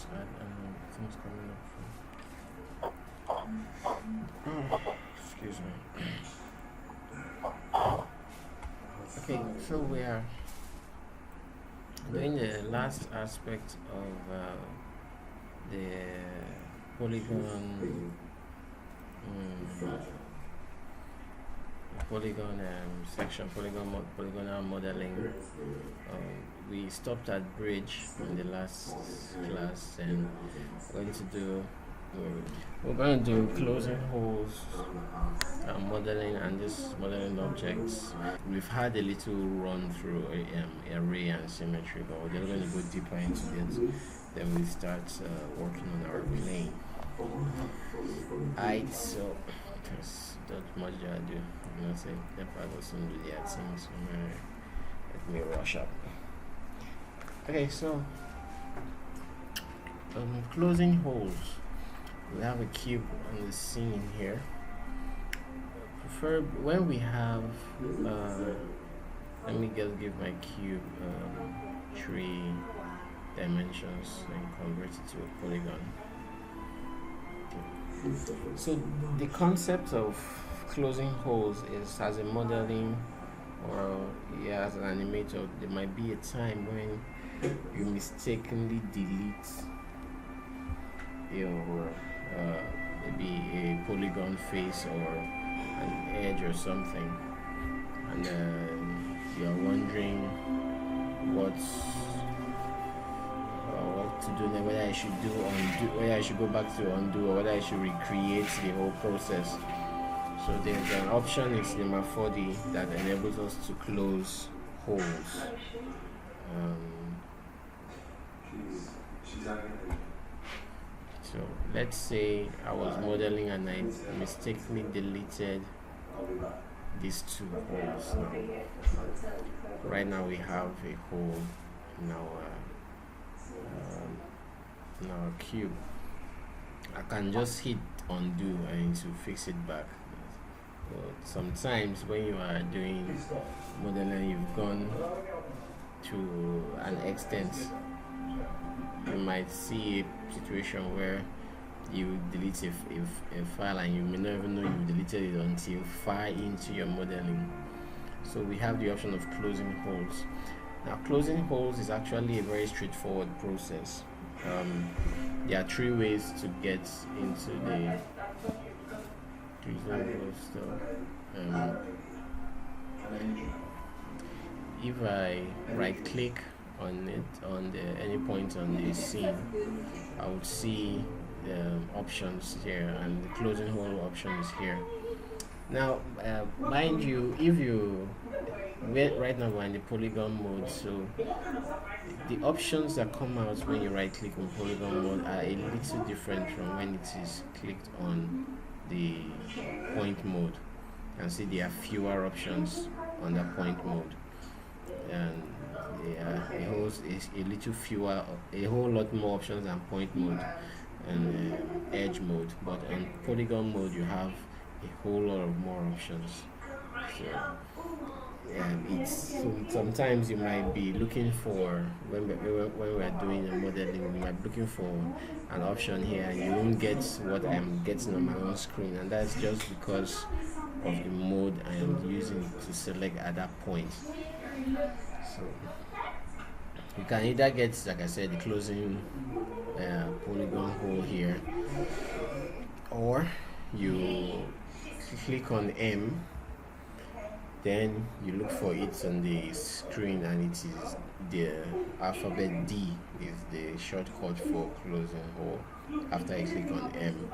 just add things coming up. Excuse me. Okay, so we are doing the last aspect of the polygon section, polygonal modeling. We stopped at bridge in the last class, and we're going to do closing holes, modeling, and just modeling objects. We've had a little run through array and symmetry, but we're going to go deeper into it. Then we start working on our plane. Alright, so there's not much I do. I'm gonna say if I was soon do their things, let me rush up. Okay, so closing holes. We have a cube on the scene here. When we have let me just give my cube 3 dimensions and convert it to a polygon. So the concept of closing holes is as a modeling or as an animator, there might be a time when you mistakenly delete your maybe a polygon face or an edge or something, and you're wondering what to do now, whether I should whether I should go back to undo, or whether I should recreate the whole process. So there's an option in Cinema 4D that enables us to close holes. So let's say I was modeling and I mistakenly deleted these 2 holes. Right now we have a hole in our cube. I can just hit undo and to fix it back. But sometimes when you are doing modeling, you've gone to an extent, you might see a situation where you delete a file and you may not even know you deleted it until far into your modeling. So we have the option of closing holes. Now closing holes is actually a very straightforward process. There are 3 ways to get into the if I right click on it on any point on the scene, I would see the options here, and the closing hole option is here. Now mind you, if you right now we're in the polygon mode, so the options that come out when you right click on polygon mode are a little different from when it is clicked on the point mode. You can see there are fewer options on the point mode, and a whole lot more options than point mode and edge mode. But on polygon mode you have a whole lot of more options. So sometimes you might be looking for, when we're doing a modeling, you might be looking for an option here and you won't get what I'm getting on my own screen, and that's just because of the mode I am using to select at that point. So you can either get, like I said, the closing polygon hole here, or you click on M, then you look for it on the screen, and it is the alphabet D is the shortcut for closing hole after you click on M.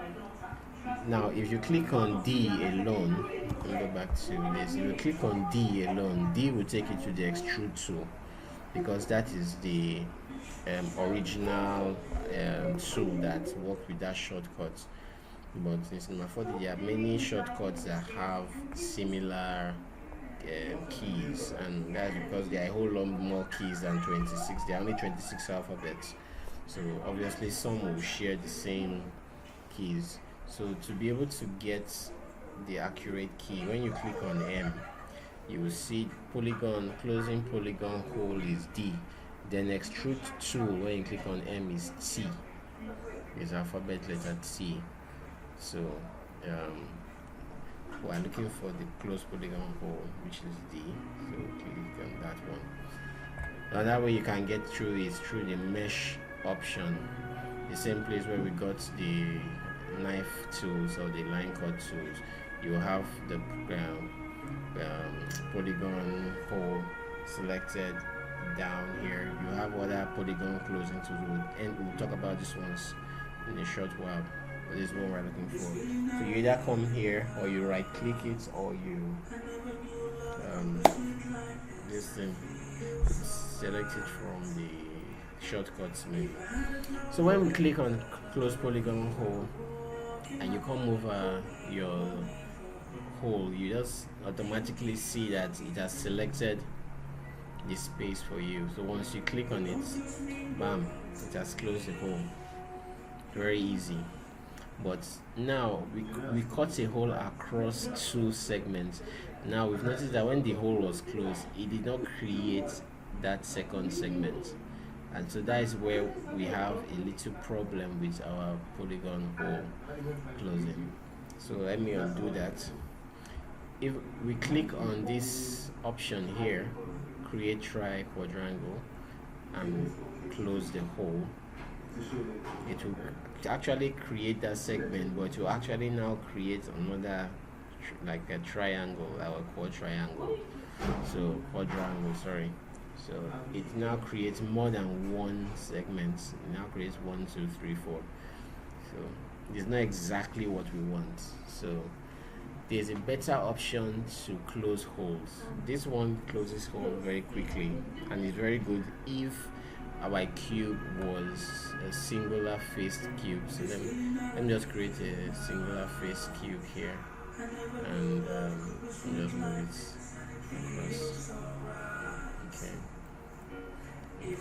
Now if you click on D alone, let me go back to this. If you click on D alone, D will take you to the extrude tool, because that is the original tool that works with that shortcut. But in Cinema 4D there are many shortcuts that have similar keys, and that's because there are a whole lot more keys than 26. There are only 26 alphabets, so obviously some will share the same keys. So to be able to get the accurate key, when you click on M, you will see polygon, closing polygon hole is D, then extrude tool when you click on M is T. is alphabet letter T. So we are looking for the closed polygon hole, which is D. So click on that one. Another way you can get through is through the mesh option, the same place where we got the knife tools or the line cut tools. You have the polygon hole selected down here. You have other polygon closing tools, and we'll talk about this ones in a short while. But this is what we're looking for. So you either come here, or you right click it, or you this thing, select it from the shortcuts menu. So when we click on close polygon hole and you come over your hole, you just automatically see that it has selected the space for you. So once you click on it, bam, it has closed the hole. Very easy. But now we cut a hole across two segments. Now we've noticed that when the hole was closed, it did not create that second segment, and so that is where we have a little problem with our polygon hole closing. So let me undo that. If we click on this option here, create tri quadrangle, and close the hole, it will actually create that segment, but it will actually now create another like a triangle, or a quadrangle. So quadrangle, sorry. So it now creates more than one segment. It now creates 1, 2, 3, 4. So it's not exactly what we want. So there's a better option to close holes. This one closes hole very quickly, and is very good if our cube was a singular faced cube. So let me just create a singular faced cube here, and just move it across. Okay,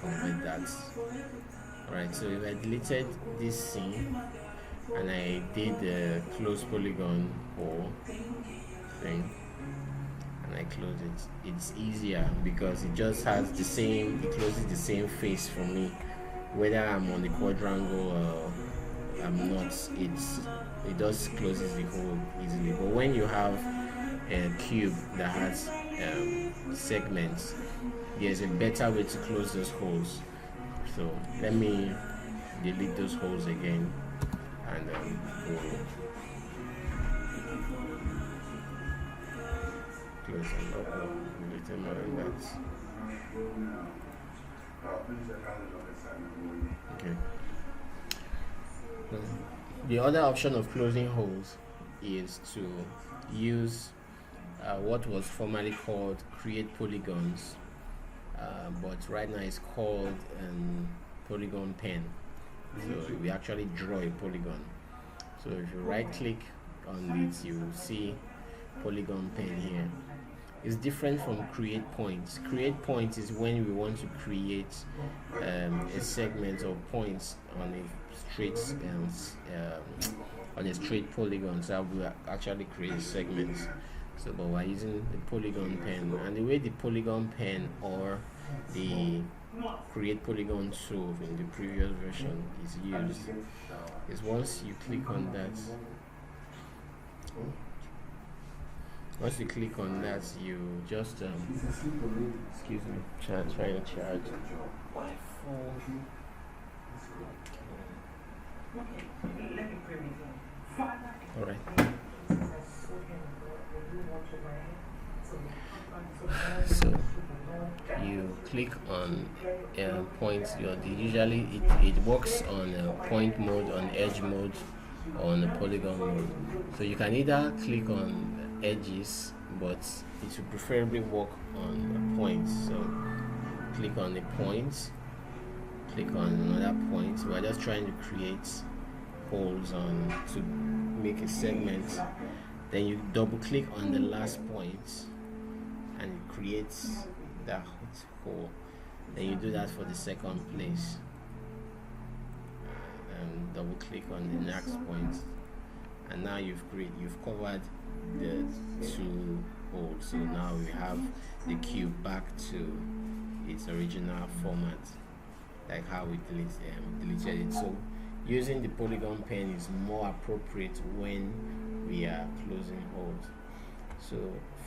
convert that. Alright, so if I deleted this scene and I did the close polygon hole thing and I close it, it's easier because it just has the same, it closes the same face for me, whether I'm on the quadrangle or I'm not. It just closes the hole easily. But when you have a cube that has segments, there's a better way to close those holes. So let me delete those holes again, and we'll close them up. Delete them like that. Okay. The other option of closing holes is to use what was formerly called create polygons, but right now it's called polygon pen. So we actually draw a polygon. So if you right click on it, you will see polygon pen here. It's different from create points. Create points is when we want to create a segment of points on a straight polygon. So we actually create segments. So but we're using the polygon pen, and the way the polygon pen or the create polygon tool in the previous version is used is once you click on that, you just excuse me, trying to charge my phone. All right. So you click on points. Usually it works on point mode, on edge mode, or on the polygon mode. So you can either click on edges, but it will preferably work on the points. So click on the points, click on another point. We're just trying to create holes to make a segment. Then you double click on the last point and it creates that hole. Then you do that for the second place, and double click on the next point, and now you've covered the two holes. So now we have the cube back to its original format, like how we deleted it. So using the polygon pen is more appropriate when we are closing holes. So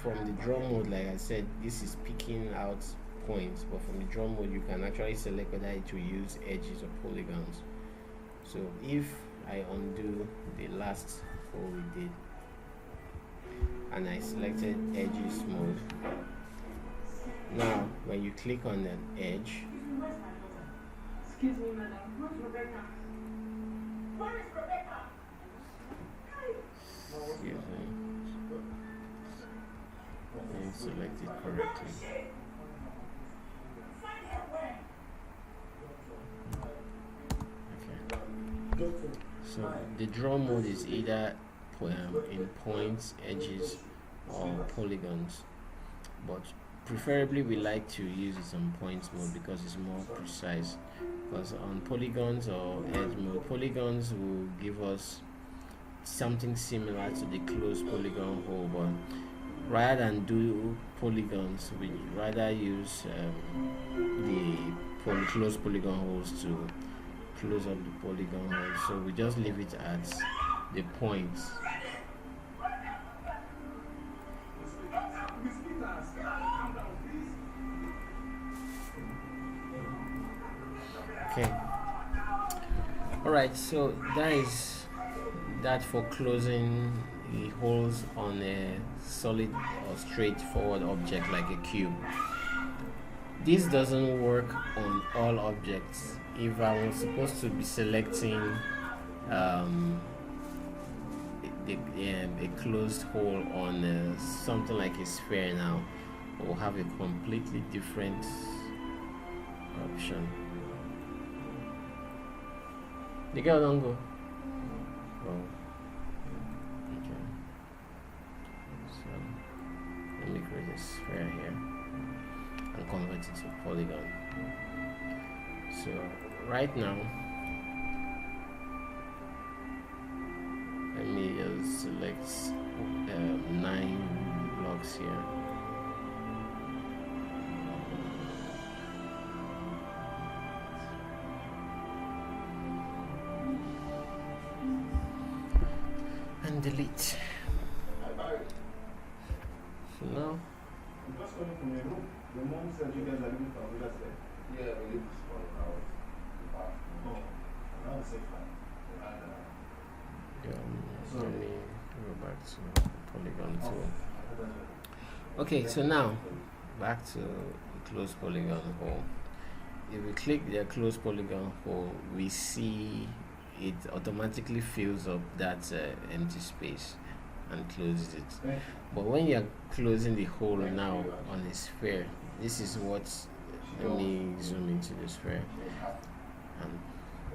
from the draw mode, like I said, this is picking out points, but from the draw mode you can actually select whether it will use edges or polygons. So if I undo the last hole we did and I selected edges mode, now when you click on an edge, excuse me, madam, where's Rebecca? Where is Rebecca? excuse me, and select it correctly. Okay. So the draw mode is either in points, edges, or polygons, but preferably we like to use it on points mode because it's more precise. Because on polygons or edge mode, polygons will give us something similar to the closed polygon hole, but rather than do polygons, we rather use the closed polygon holes to close up the polygon holes. So we just leave it at the points. Okay. Alright, so that is that for closing the holes on a solid or straightforward object like a cube. This doesn't work on all objects. If I was supposed to be selecting a closed hole on something like a sphere now, we'll have a completely different option. The girl don't go. Oh. Okay. So let me create a sphere here and convert it to polygon. So right now, let me just select 9 blocks here. And delete. So now, just coming from your room. The mom said you guys are leaving from Villa said. Yeah, we leave this for hours. Oh, now it's safe. let me go back to polygon tool. Okay, so now back to the closed polygon hole. If we click the closed polygon hole, we see it automatically fills up that empty space and closes it. But when you're closing the hole now on a sphere, this is what, let me zoom into the sphere and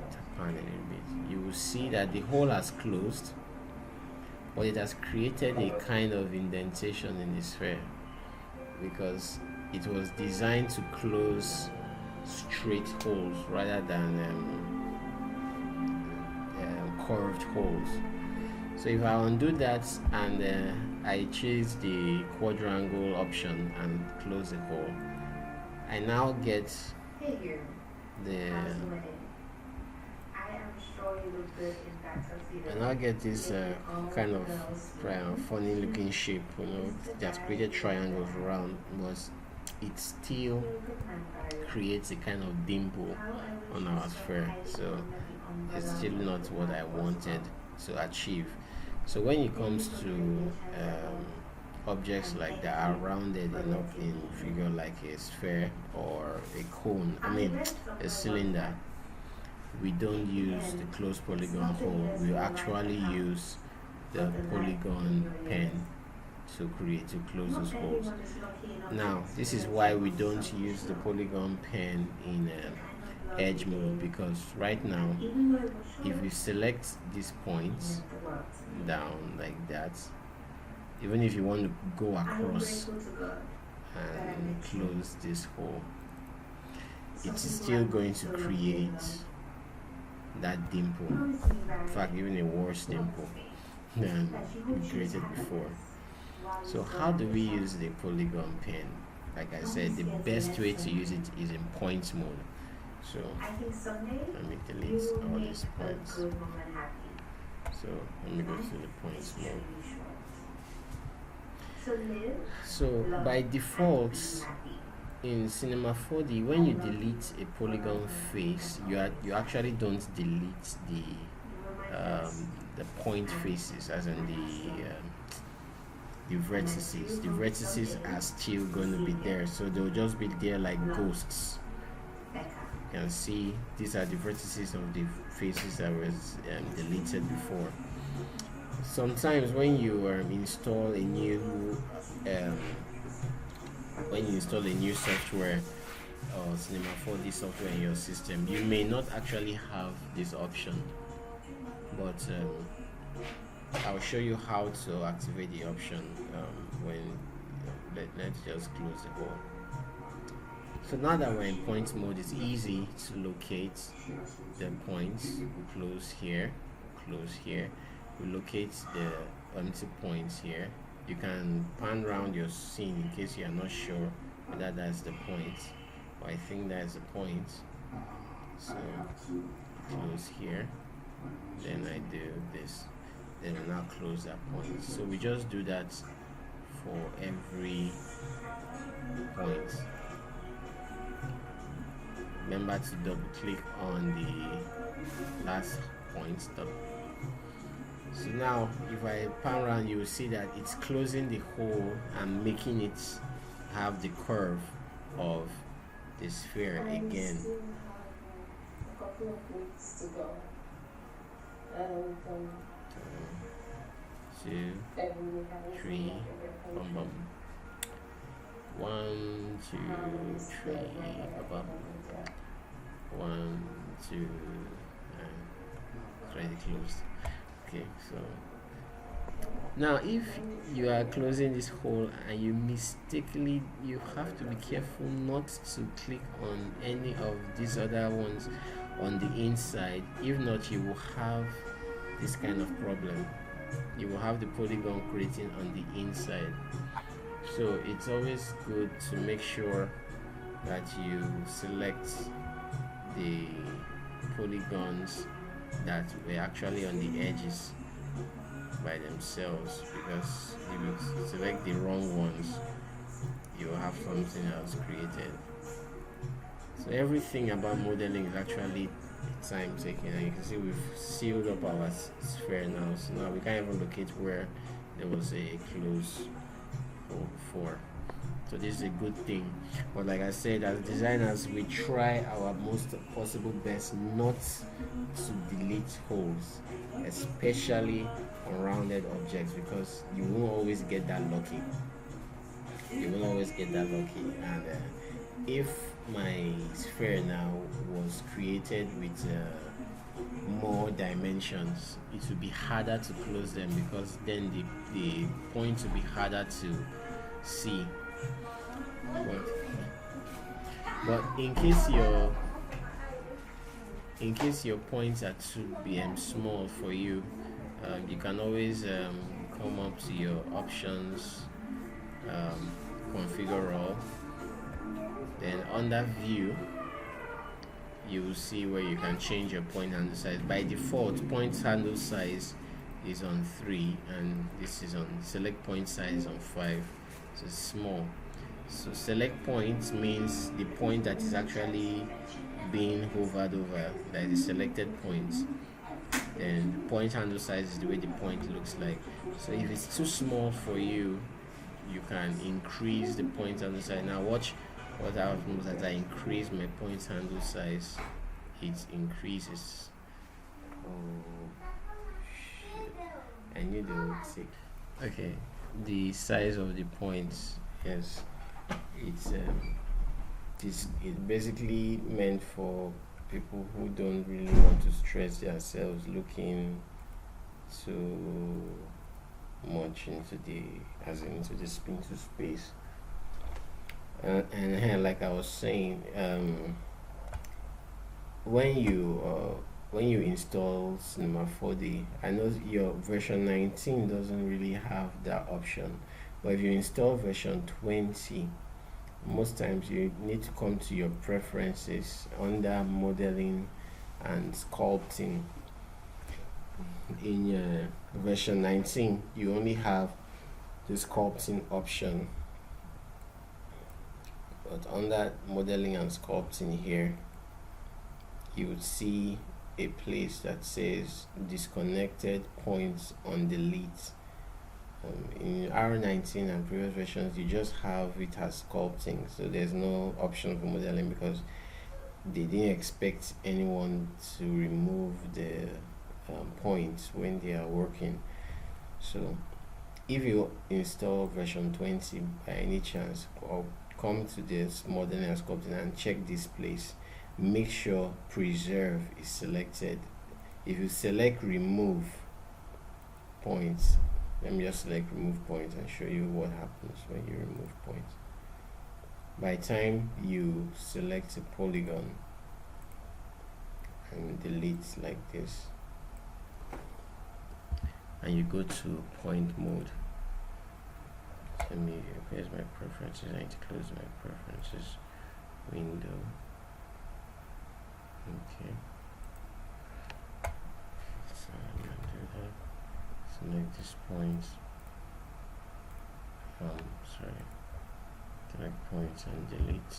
tap on a little bit. You will see that the hole has closed, but it has created a kind of indentation in the sphere because it was designed to close straight holes rather than curved holes. So if I undo that and I choose the quadrangle option and close the hole, I now get the I now get this kind of funny looking shape, you know, that's created triangles around, but it still creates a kind of dimple on our sphere. So it's still not what I wanted to achieve. So when it comes to objects like that are rounded enough in figure like a sphere or a cone, I mean a cylinder, we don't use the closed polygon hole. We actually use the polygon pen to close those holes. Now this is why we don't use the polygon pen in edge mode, because right now if we select these points down like that, even if you want to go across and close this hole, it is still going to create that dimple, in fact even a worse dimple than we created before. So how do we use the polygon pen? Like I said, the best way to use it is in points mode. So let me delete all these points. So let me go to the points mode. So by default in Cinema 4D, when you delete a polygon face, you actually don't delete the point faces, as in the vertices. The vertices are still going to be there, so they'll just be there like ghosts. You can see these are the vertices of the faces that was deleted before. Sometimes when you install a new software or Cinema 4D software in your system, you may not actually have this option, but I'll show you how to activate the option when let's just close the whole. So now that we're in point mode, it's easy to locate the points. Close here, we locate the empty points here. You can pan around your scene in case you are not sure whether that's the point, but I think that's the point. So close here, then I do this, then I now close that point. So we just do that for every point. Remember to double click on the last point. Stop. So now if I pan around, you will see that it's closing the hole and making it have the curve of the sphere again. A couple of weeks to go. 2, 3, bum bum. 1, 2, 3, bum bum. 1, 2, and it's already closed. Okay, so now if you are closing this hole and you mistakenly, you have to be careful not to click on any of these other ones on the inside. If not, you will have this kind of problem. You will have the polygon creating on the inside. So it's always good to make sure that you select the polygons that were actually on the edges by themselves, because if you select the wrong ones, you will have something else created. So everything about modeling is actually time taking, and you can see we've sealed up our sphere now, so now we can't even locate where there was a close hole before. So this is a good thing, but like I said, as designers, we try our most possible best not to delete holes, especially on rounded objects, because you won't always get that lucky. And if my sphere now was created with more dimensions, it will be harder to close them, because then the point will be harder to see. But in case your points are too small for you, you can always come up to your options, configure all, then under view you will see where you can change your point handle size. By default, point handle size is on 3, and this is on select point size on 5, so it's small. So select points means the point that is actually being hovered over, that is selected points. Then point handle size is the way the point looks like. So if it's too small for you, you can increase the point handle size. Now watch what happens as I increase my point handle size. It increases. Oh shit. I need the tick. Okay, the size of the points, yes. It's basically meant for people who don't really want to stress themselves looking too much into the spin to space. And here, like I was saying, when you install Cinema 4D, I know your version 19 doesn't really have that option, but if you install version 20, most times you need to come to your preferences under modeling and sculpting. In version 19, you only have the sculpting option, but under modeling and sculpting here, you would see a place that says disconnected points on delete. In R19 and previous versions, you just have it as sculpting, so there's no option for modeling because they didn't expect anyone to remove the points when they are working. So if you install version 20 by any chance, or come to this modeling and sculpting and check this place, make sure preserve is selected. If you select remove points, let me just select remove points and show you what happens when you remove points. By the time you select a polygon and delete like this, and you go to point mode, let me, here's my preferences. I need to close my preferences window. Okay, so I'm gonna do that. Select this point. Select points and delete.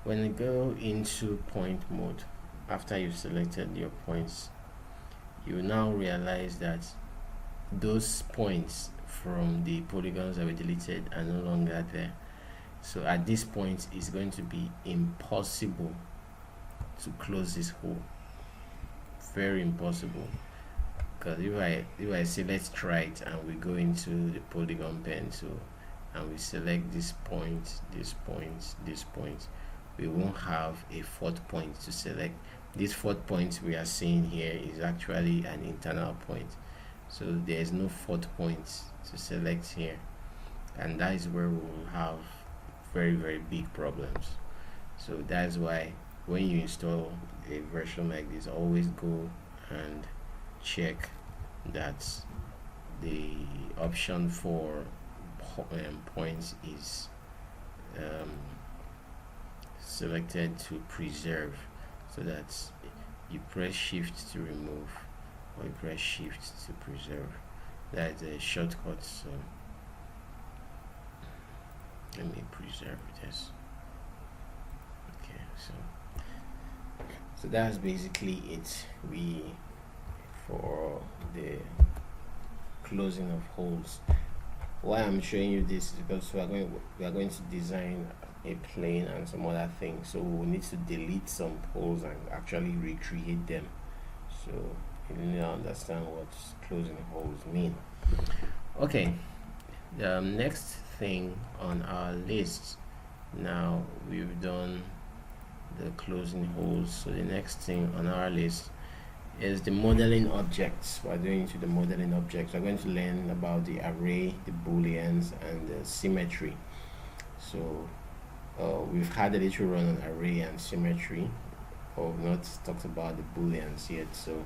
When you go into point mode, after you've selected your points, you now realize that those points from the polygons that were deleted are no longer there. So at this point, it's going to be impossible to close this hole. Very impossible. Because if I say let's try it, and we go into the polygon pencil and we select this point, this point, this point, we won't have a fourth point to select. This fourth point we are seeing here is actually an internal point, so there is no fourth point to select here, and that is where we will have very big problems. So that's why when you install a version like this, always go and check that the option for points is selected to preserve, so that you press shift to remove or you press shift to preserve. That's a shortcut. So let me preserve this. Okay, so that's basically it. For the closing of holes. Why I'm showing you this is because we are going to design a plane and some other things, so we need to delete some holes and actually recreate them, so you need to understand what closing holes mean. Okay, the next thing on our list, now we've done the closing holes, so the next thing on our list is the modeling objects. We're going to the modeling objects. We're going to learn about the array, the booleans, and the symmetry. So we've had a little run on array and symmetry, but we've not talked about the booleans yet, so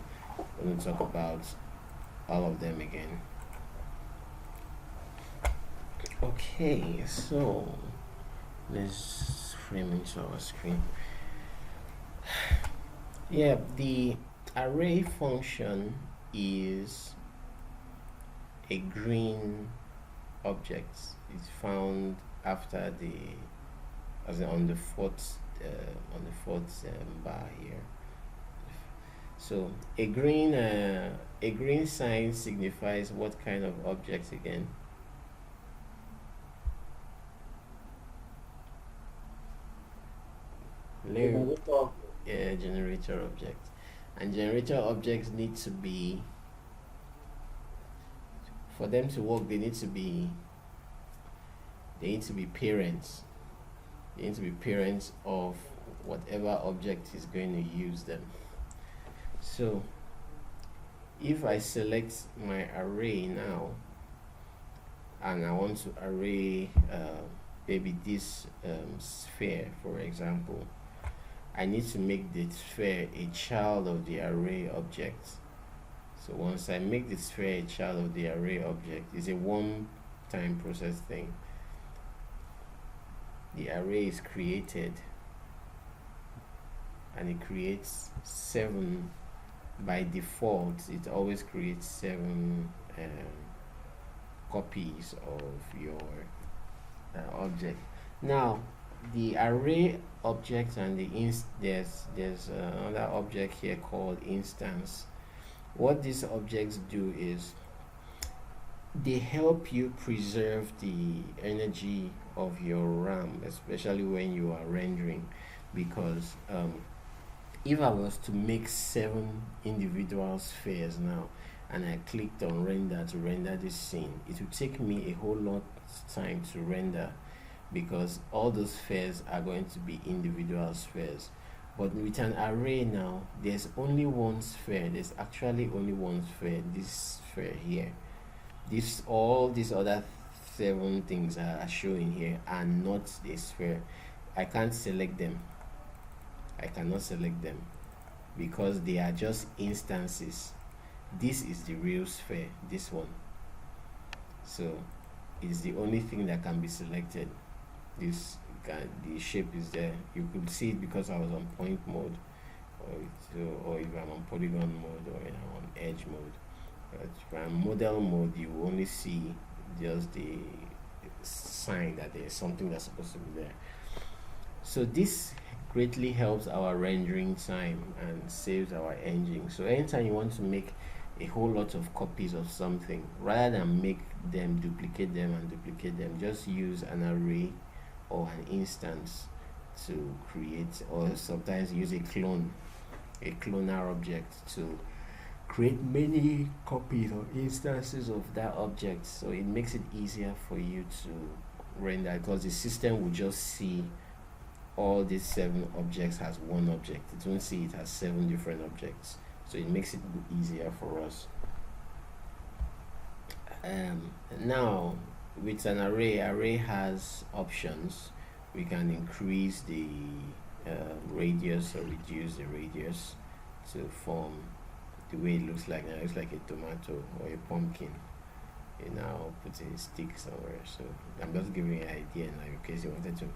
we're going to talk about all of them again. Okay, so let's frame into our screen. Yeah, the array function is a green object. It's found after on the fourth bar here. So a green sign signifies what kind of object again? Generator object. And generator objects need to be, for them to work, they need to be parents. They need to be parents of whatever object is going to use them. So if I select my array now, and I want to array maybe this sphere, for example, I need to make the sphere a child of the array object. So once I make the sphere a child of the array object, it's a one-time process thing. the array is created, and it creates 7 by default. It always creates 7 copies of your object. Now the array object and there's another object here called instance. What these objects do is they help you preserve the energy of your RAM, especially when you are rendering, because if I was to make 7 individual spheres now, and I clicked on render to render this scene, it would take me a whole lot of time to render, because all those spheres are going to be individual spheres. But with an array now, there's only one sphere. There's actually only one sphere, this sphere here. All these other 7 things are showing here are not the sphere. I can't select them. I cannot select them because they are just instances. This is the real sphere, this one. So it's the only thing that can be selected. The shape is there. You could see it because I was on point mode, or if I'm on polygon mode, or I'm on edge mode. But if I'm model mode, you only see just the sign that there's something that's supposed to be there. So this greatly helps our rendering time and saves our engine. So anytime you want to make a whole lot of copies of something, rather than make them, duplicate them, just use an array or an instance to create, or sometimes use a cloner object to create many copies or instances of that object. So it makes it easier for you to render, because the system will just see all these 7 objects as one object. It won't see it as 7 different objects. So it makes it easier for us. Now with an array has options. We can increase the radius or reduce the radius to form the way it looks like now. It looks like a tomato or a pumpkin. You now put a stick somewhere. So I'm just giving you an idea now in case you wanted to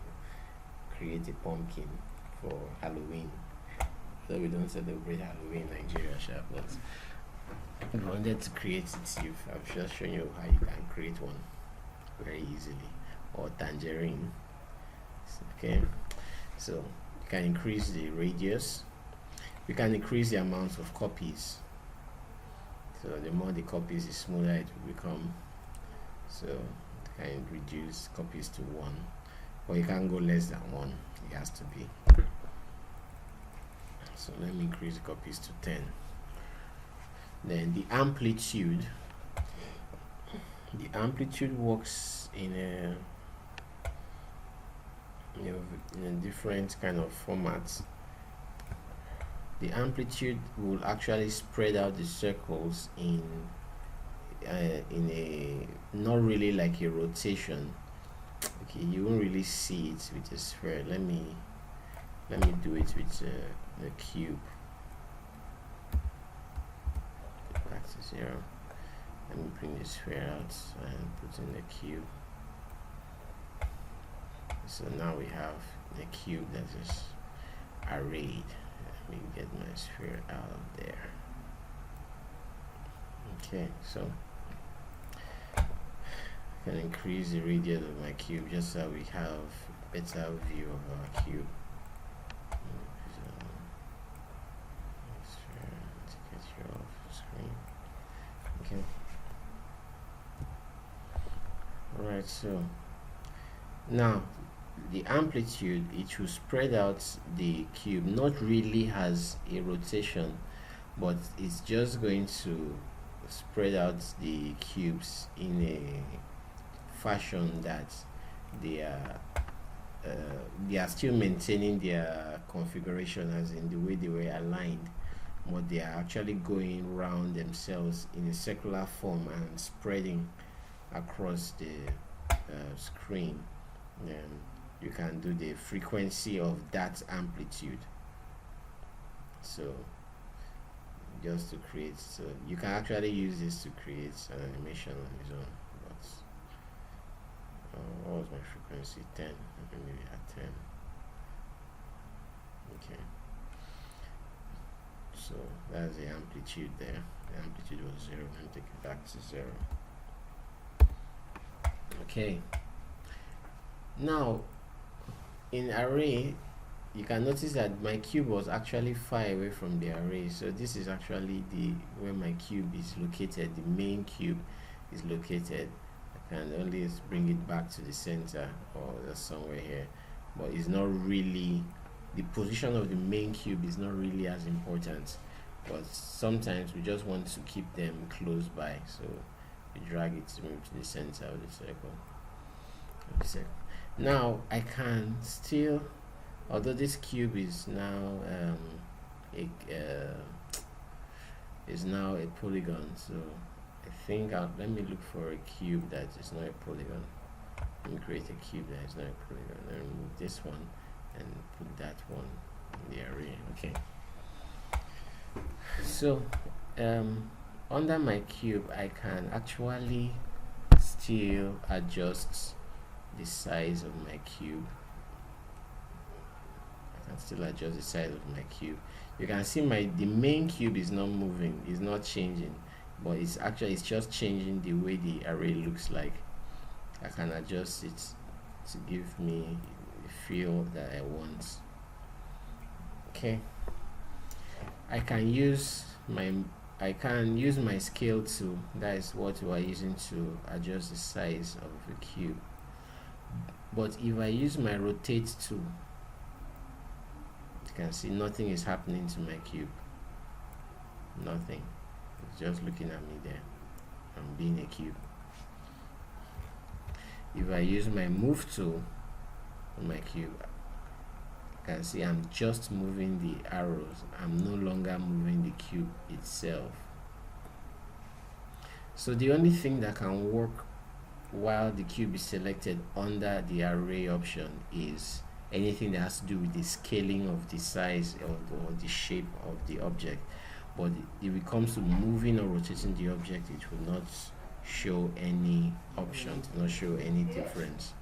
create a pumpkin for Halloween. So we don't celebrate Halloween in Nigeria, but if you wanted to create it, I've just shown you how you can create one very easily. Or tangerine. Okay, so you can increase the radius. You can increase the amount of copies. So the more the copies, the smaller it will become. So you can reduce copies to 1, or you can go less than 1. It has to be. So let me increase the copies to 10. Then the amplitude works in a different kind of format. The amplitude will actually spread out the circles in a, not really like a rotation. Okay, you won't really see it with a sphere. Let me do it with the cube. Back to 0. Let me bring the sphere out and put in the cube. So now we have the cube that is arrayed. Let me get my sphere out of there. Okay, so I can increase the radius of my cube just so we have better view of our cube. To get you off the screen. Okay. Alright, so now the amplitude, it will spread out the cube, not really as a rotation, but it's just going to spread out the cubes in a fashion that they are still maintaining their configuration as in the way they were aligned, but they are actually going around themselves in a circular form and spreading across the screen. Then you can do the frequency of that amplitude. So just to create, so you can actually use this to create an animation on its own. what was my frequency? 10. Maybe at 10. Okay, so that's the amplitude there. The amplitude was 0. Let me take it back to 0. Okay, now in array you can notice that my cube was actually far away from the array, so this is actually the where my cube is located. The main cube is located. I can only bring it back to the center or somewhere here, but it's not really, the position of the main cube is not really as important, but sometimes we just want to keep them close by, so we drag it to move to the center of the circle. Now I can still, although this cube is now a polygon, so I think let me look for a cube that is not a polygon. Let me create a cube that is not a polygon and remove this one and put that one in the array. Okay, so under my cube I can actually still adjust the size of my cube. I can still adjust the size of my cube. You can see the main cube is not moving, is not changing, but it's just changing the way the array looks like. I can adjust it to give me the feel that I want. Okay, I can use my scale tool. That is what we are using to adjust the size of the cube. But if I use my rotate tool, you can see nothing is happening to my cube. Nothing. It's just looking at me there. I'm being a cube. If I use my move tool on my cube, you can see I'm just moving the arrows. I'm no longer moving the cube itself. So the only thing that can work while the cube is selected under the array option is anything that has to do with the scaling of the size or the shape of the object. But if it comes to moving or rotating the object, it will not show any option, to not show any difference.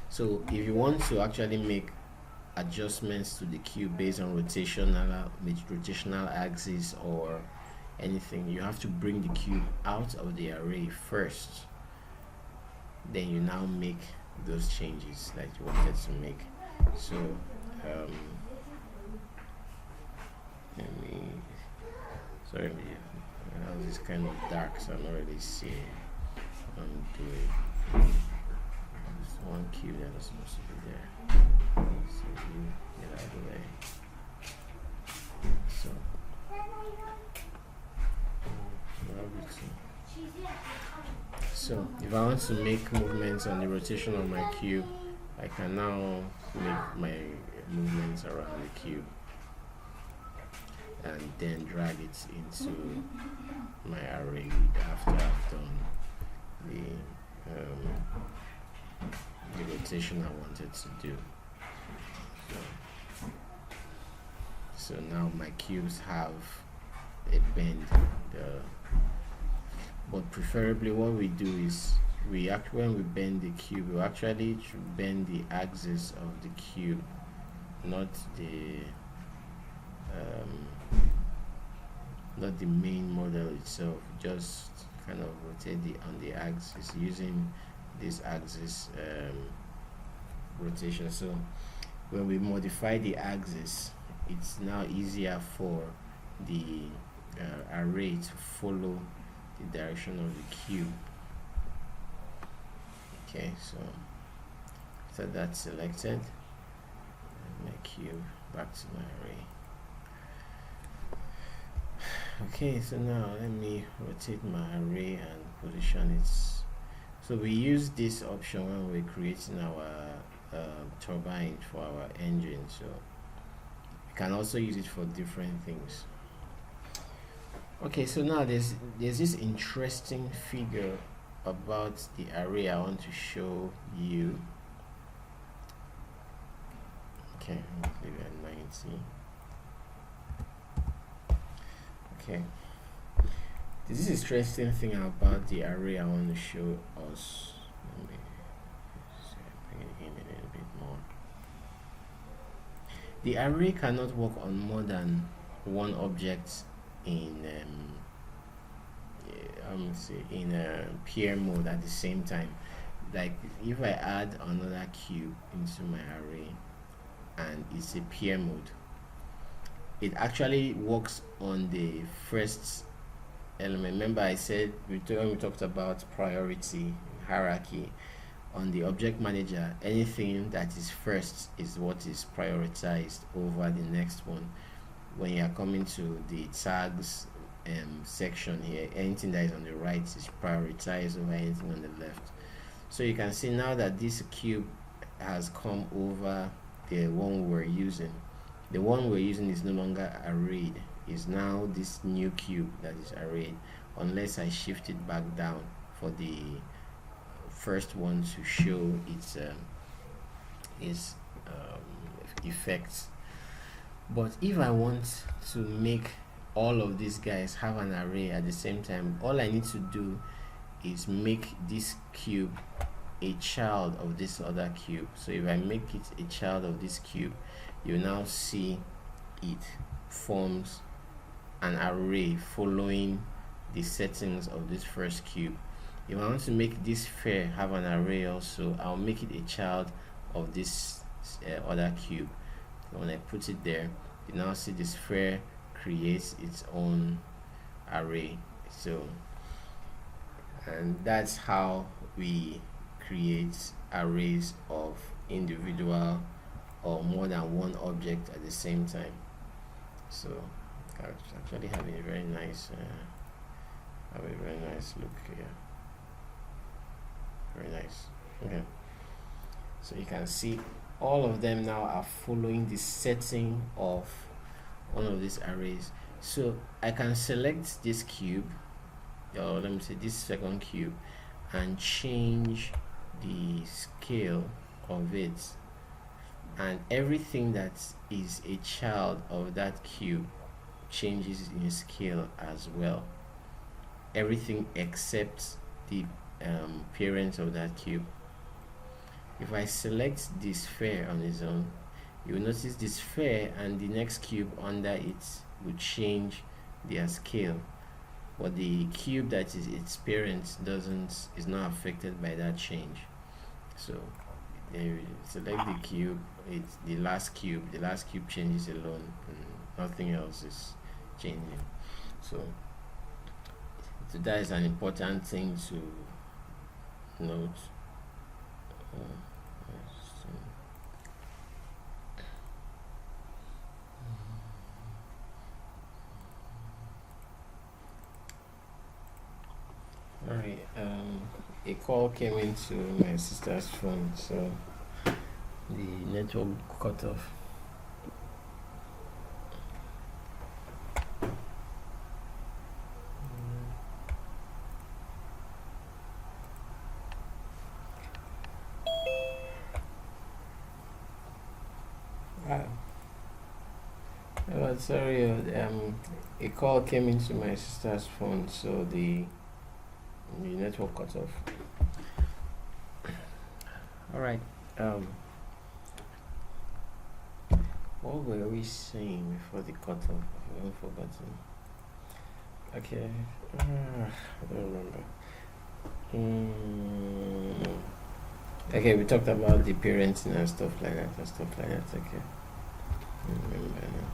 So if you want to actually make adjustments to the cube based on rotational axis or anything, you have to bring the cube out of the array first. Then you now make those changes that you wanted to make. So sorry, it's kind of dark, so I'm not really seeing what I'm doing. There's one cube that was supposed to be there, so you get out of the way. So so if I want to make movements on the rotation of my cube, I can now make my movements around the cube and then drag it into my array after I've done the rotation I wanted to do. So now my cubes have a bend, but preferably what we do is when we bend the cube, we actually should bend the axis of the cube, not the main model itself. Just kind of rotate on the axis using this axis rotation. So when we modify the axis, it's now easier for the array to follow the direction of the cube. Okay, so after that's selected, my cube back to my array. Okay, so now let me rotate my array and position it. So we use this option when we're creating our turbine for our engine, so we can also use it for different things. Okay, so now there's this interesting figure about the array I want to show you. Okay, let's leave it at 90. Okay, this is interesting thing about the array I want to show us. The array cannot work on more than one object in pair mode at the same time. Like if I add another cube into my array and it's a pair mode, it actually works on the first element. Remember I said when we talked about priority hierarchy on the object manager, anything that is first is what is prioritized over the next one. When you are coming to the tags section here, anything that is on the right is prioritized over anything on the left. So you can see now that this cube has come over the one we're using. The one we're using is no longer arrayed, is now this new cube that is arrayed, unless I shift it back down for the first one to show its effects. But if I want to make all of these guys have an array at the same time, all I need to do is make this cube a child of this other cube. So if I make it a child of this cube, you now see it forms an array following the settings of this first cube. If I want to make this sphere have an array also, I'll make it a child of this other cube. So when I put it there, you now see the sphere creates its own array. So, and that's how we create arrays of individual or more than one object at the same time. So actually having a very nice look here. Very nice. Okay, so you can see all of them now are following the setting of one of these arrays. So I can select this cube, or let me say this second cube, and change the scale of it, and everything that is a child of that cube changes in scale as well. Everything except the parent of that cube. If I select this sphere on its own, you will notice this sphere and the next cube under it will change their scale, but the cube that is its parent is not affected by that change. So you select the cube, it's the last cube changes alone and nothing else is changing. So that is an important thing to note. Alright, a call came into my sister's phone, so the network cut off. Sorry, a call came into my sister's phone, so the network cut off. All right. What were we saying before the cut off? I've forgotten. Okay. I don't remember. Okay, we talked about the parenting and stuff like that. Okay. I remember now.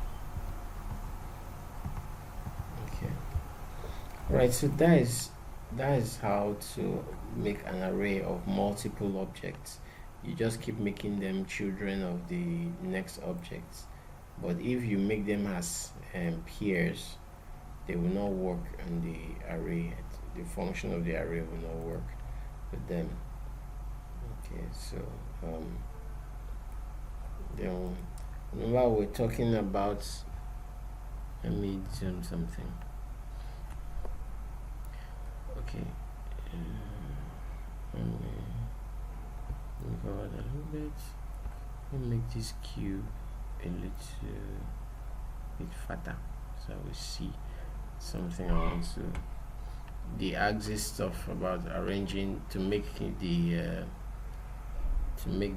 Right, so that is how to make an array of multiple objects. You just keep making them children of the next objects, but if you make them as pairs, they will not work on the array. The function of the array will not work with them. Okay, so then remember we're talking about, let me zoom something. Okay, let me go out a little bit. Let me make this cube a little bit fatter so we see something I want to. The axis stuff about arranging to make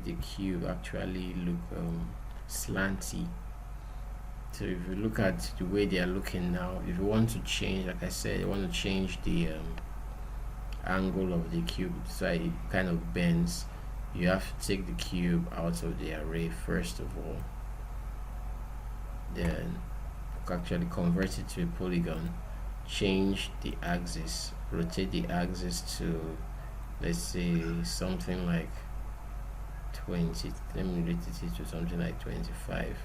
the cube actually look slanty So if you look at the way they are looking now, if you want to change, like I said, you want to change the angle of the cube so it kind of bends, you have to take the cube out of the array first of all, then actually convert it to a polygon, change the axis, rotate the axis to, let's say, something like 20. Let me rotate it to something like 25,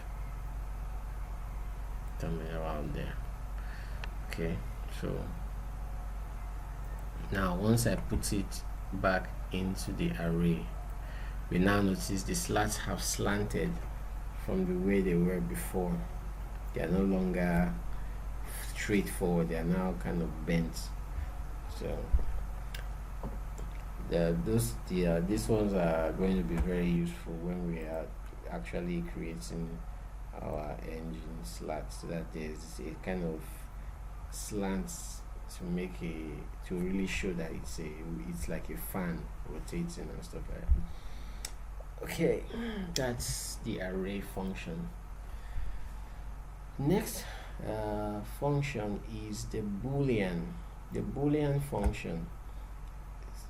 something around there. Okay, so now once I put it back into the array, we now notice the slats have slanted from the way they were before. They are no longer straightforward, they are now kind of bent. So these ones are going to be very useful when we are actually creating our engine slats, so that there's a kind of slants to really show that it's like a fan rotating and stuff like that. Okay, that's the array function. Next function is the boolean. The boolean function,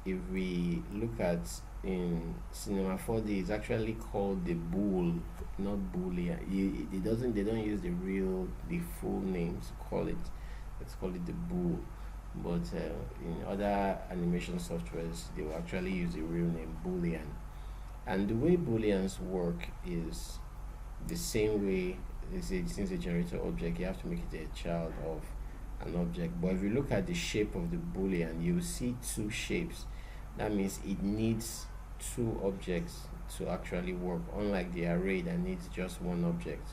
if we look at in Cinema 4D, it's actually called the bool, not boolean. They don't use the full name to call it. Let's call it the bool. But in other animation softwares, they will actually use the real name boolean. And the way booleans work is the same way. Since a generator object, you have to make it a child of an object. But if you look at the shape of the boolean, you will see two shapes. That means it needs two objects to actually work, unlike the array that needs just one object.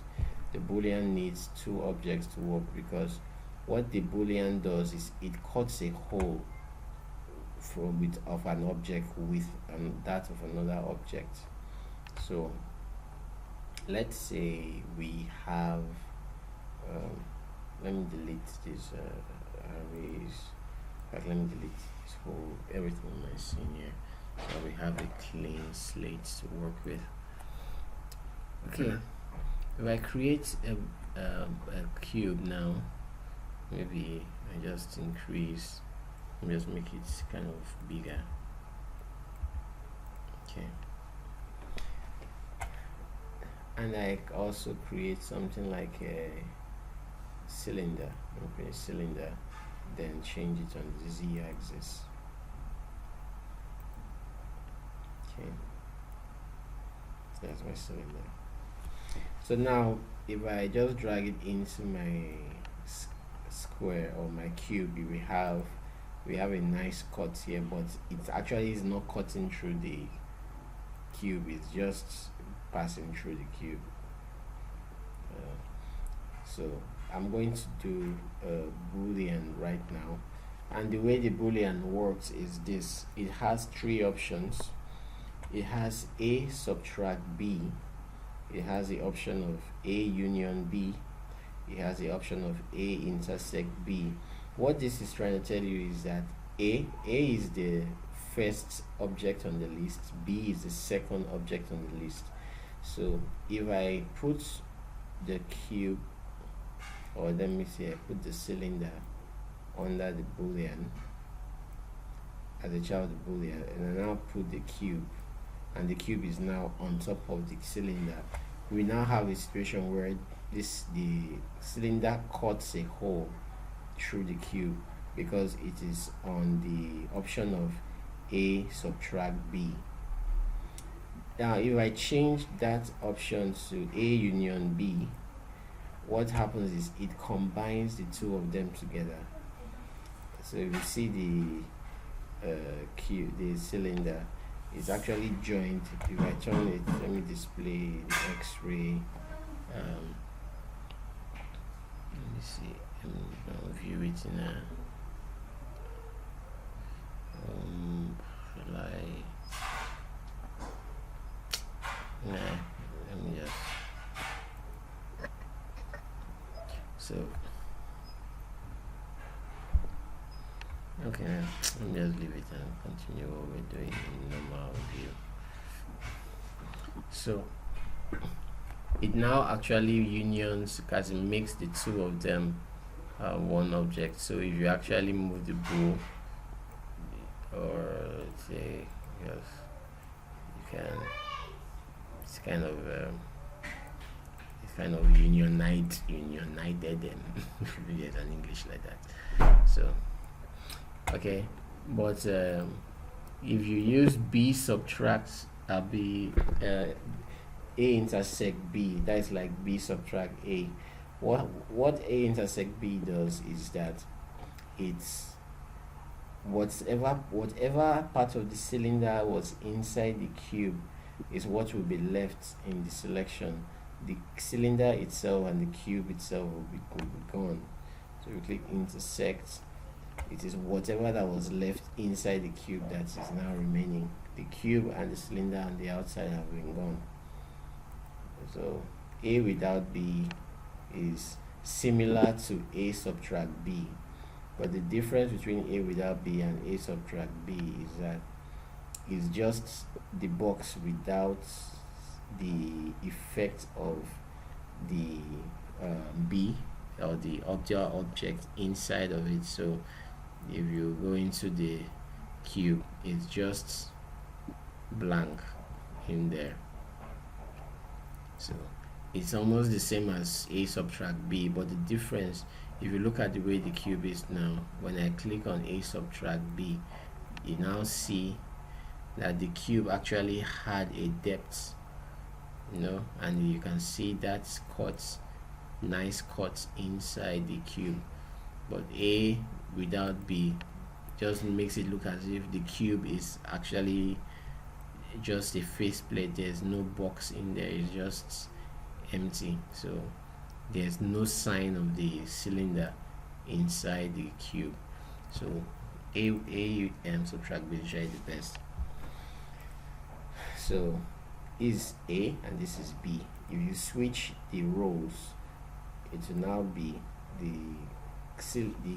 The boolean needs two objects to work, because what the boolean does is it cuts a hole of an object with that of another object. So let's say we have let me delete these arrays. Let me delete this whole everything in my scene here, so we have a clean slate to work with. Okay, if I create a cube now, maybe I just increase, just make it kind of bigger. Okay, and I also create something like a cylinder. Okay, cylinder, then change it on the z-axis. Okay, so that's my cylinder. So now if I just drag it into my square or my cube, we have a nice cut here, but it actually is not cutting through the cube, it's just passing through the cube. So I'm going to do a boolean right now, and the way the boolean works is this. It has three options. It has A subtract B, it has the option of A union B, it has the option of A intersect B. What this is trying to tell you is that A is the first object on the list, B is the second object on the list. So if I put the cube, or let me say I put the cylinder under the boolean as a child of the boolean, and I now put the cube, and the cube is now on top of the cylinder, we now have a situation where the cylinder cuts a hole through the cube, because it is on the option of A subtract B. Now if I change that option to A union B, what happens is it combines the two of them together. So if you see the cylinder is actually joined. If I turn it, let me display the X-ray. Let me see. I'll view it in a. Shall I? Nah, let me just. So. Okay, let me just leave it and continue what we're doing in normal view. So it now actually unions, because it makes the two of them one object. So if you actually move the bow, or say, yes, you can, it's kind of united them. There's an English like that. So okay, but if you use B subtract B, A intersect B, that is like B subtract A. What A intersect B does is that it's whatever part of the cylinder was inside the cube is what will be left in the selection. The cylinder itself and the cube itself will be gone. So we click intersect. It is whatever that was left inside the cube that is now remaining. The cube and the cylinder on the outside have been gone. So A without B is similar to A subtract B, but the difference between A without B and A subtract B is that it's just the box without the effect of the B, or the object inside of it. So if you go into the cube, it's just blank in there. So it's almost the same as A subtract B, but the difference, if you look at the way the cube is now, when I click on A subtract B, you now see that the cube actually had a depth, and you can see that nice cuts inside the cube. But A without B just makes it look as if the cube is actually just a faceplate. There's no box in there, it's just empty. So there's no sign of the cylinder inside the cube. So A subtract B is usually the best. So is A and this is B. If you switch the rows, it will now be the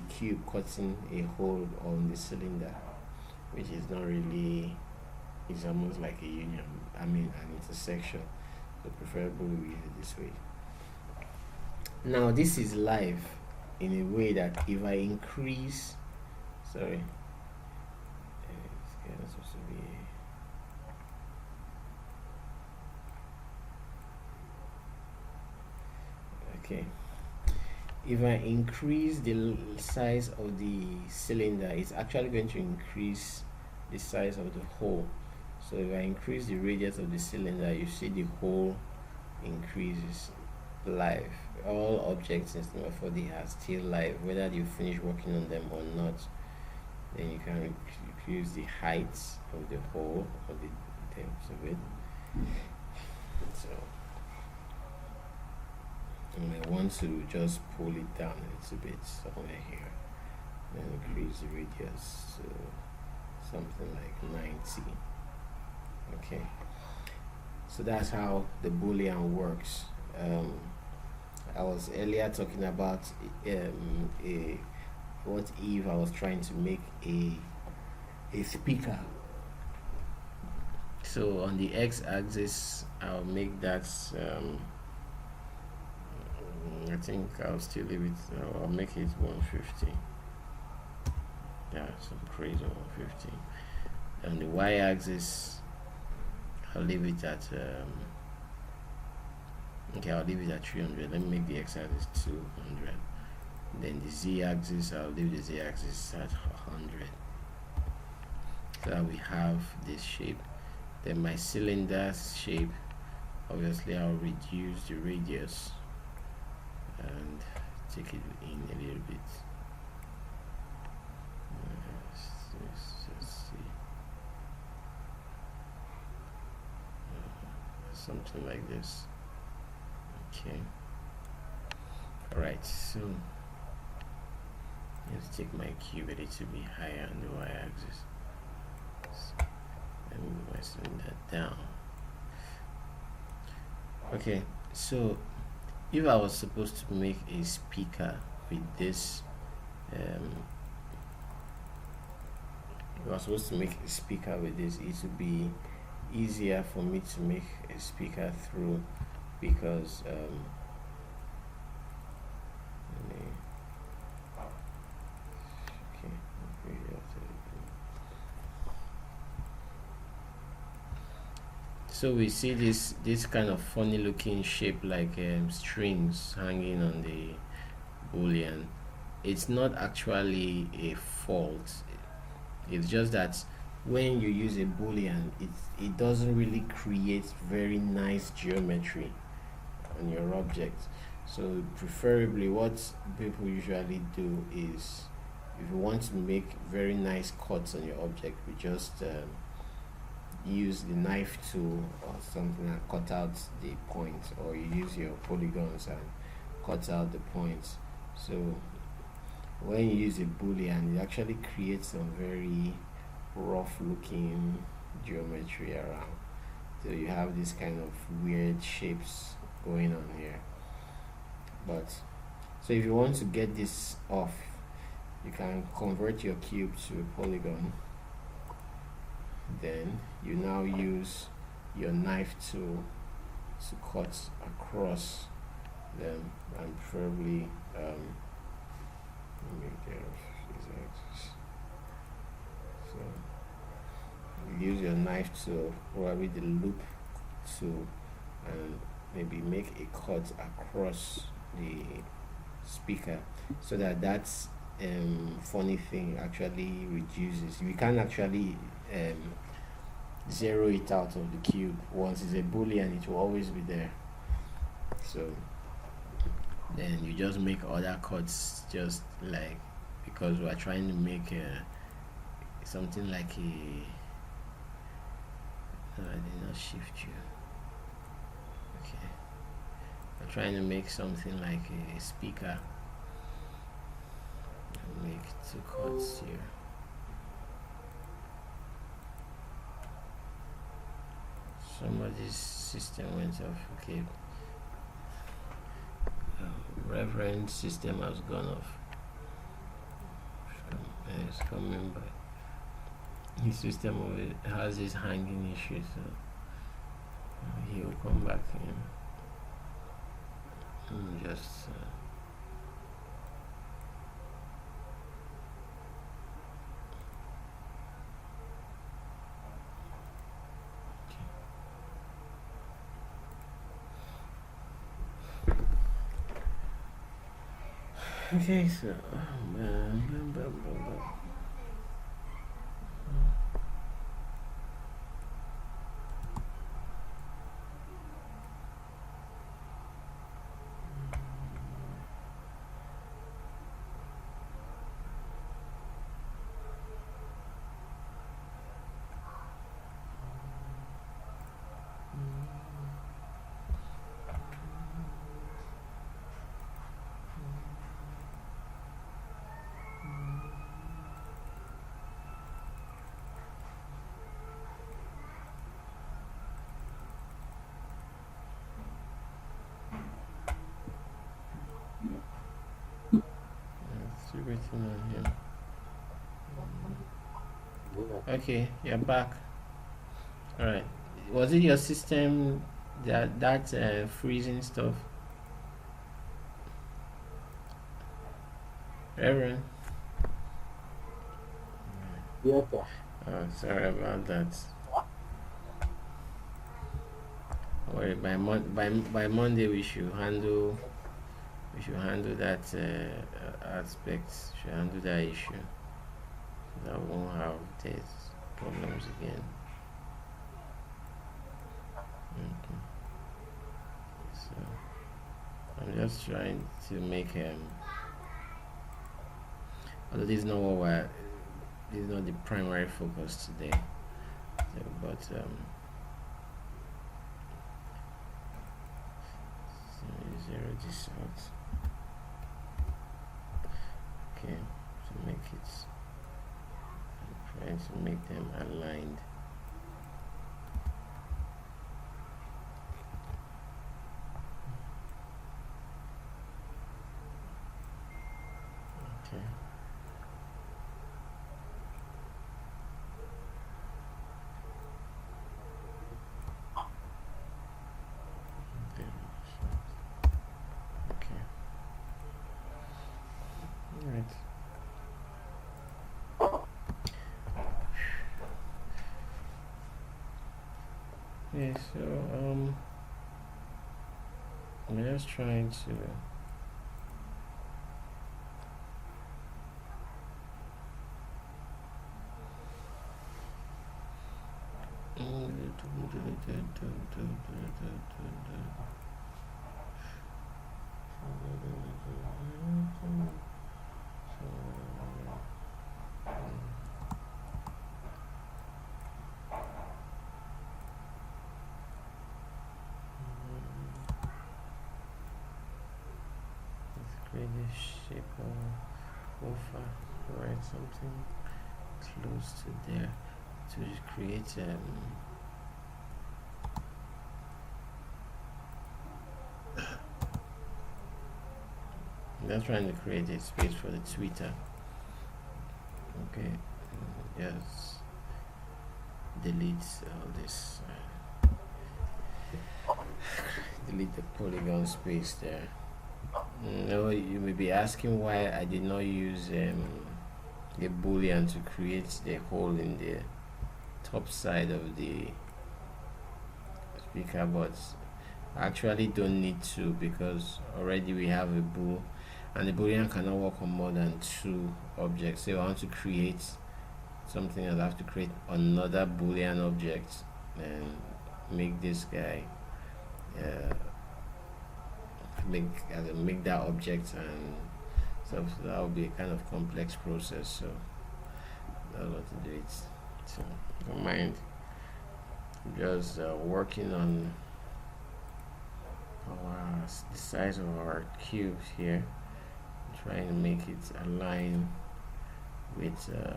cube cutting a hole on the cylinder, which is not really, it's almost like a union, an intersection. So preferably we use it this way. Now this is live in a way that if I increase, it's supposed to be, okay, if I increase the size of the cylinder, it's actually going to increase the size of the hole. So if I increase the radius of the cylinder, you see the hole increases live. All objects in Cinema 4D are still live, whether you finish working on them or not. Then you can increase the height of the hole or the depth of it. So I want to just pull it down a little bit somewhere here, then increase the radius to something like 90. Okay, so that's how the Boolean works. I was earlier talking about what if I was trying to make a speaker. So on the x-axis, I'll make that I think I'll still leave it, I'll make it 150. Yeah, some crazy 150. On the y-axis, I'll leave it at I'll leave it at 300. Let me make the x-axis 200. Then the z-axis, I'll leave the z-axis at 100. So that we have this shape. Then my cylinder shape, obviously I'll reduce the radius and take it in a little bit. Let's see. Something like this. Okay. Alright, so let's take my cube a little bit higher on the y-axis. So let me move my cylinder down. Okay, so if I was supposed to make a speaker with this, it would be easier for me to make a speaker through because so we see this kind of funny looking shape like strings hanging on the boolean. It's not actually a fault, it's just that when you use a boolean, it doesn't really create very nice geometry on your object. So preferably what people usually do is, if you want to make very nice cuts on your object, we just use the knife tool or something and cut out the points, or you use your polygons and cut out the points. So when you use a boolean, it actually creates some very rough looking geometry around, so you have this kind of weird shapes going on here. But so if you want to get this off, you can convert your cube to a polygon. Then you now use your knife tool to cut across them, and preferably so you use your knife tool, probably the loop tool, and maybe make a cut across the speaker, so that funny thing actually reduces. We can't actually zero it out of the cube. Once it's a boolean, it will always be there. So then you just make other cuts, just like, because we're trying to make something like a no, I did not shift you. Okay, we're trying to make something like a speaker. I'll make 2 cuts here. Somebody's system went off. Okay, Reverend system has gone off. It's coming back. His system has this hanging issue, so he will come back in. Just okay, so still waiting on him. Okay, you're back. All right. Was it your system that freezing stuff, Reverend? Yes, sir. Oh, sorry about that. Well, by Monday we should handle that aspect. Should handle that issue. That won't have these problems again. Okay. So I'm just trying to make although this is not this is not the primary focus today. So, but so zero this out. Okay, to make it, I'm trying to make them aligned. Okay. Right. Yeah, so I'm just trying to create a shape or write something close to there to create I'm just trying to create a space for the Twitter. Okay, just delete all this. Delete the polygon space there. No, you may be asking why I did not use a boolean to create the hole in the top side of the speaker, but I actually don't need to because already we have a bool, and the boolean cannot work on more than 2 objects. So if I want to create something, I'll have to create another boolean object and make this guy make that object, and so that will be a kind of complex process. So that's what to do it. So don't mind, just working on the size of our cubes here, trying to make it align with the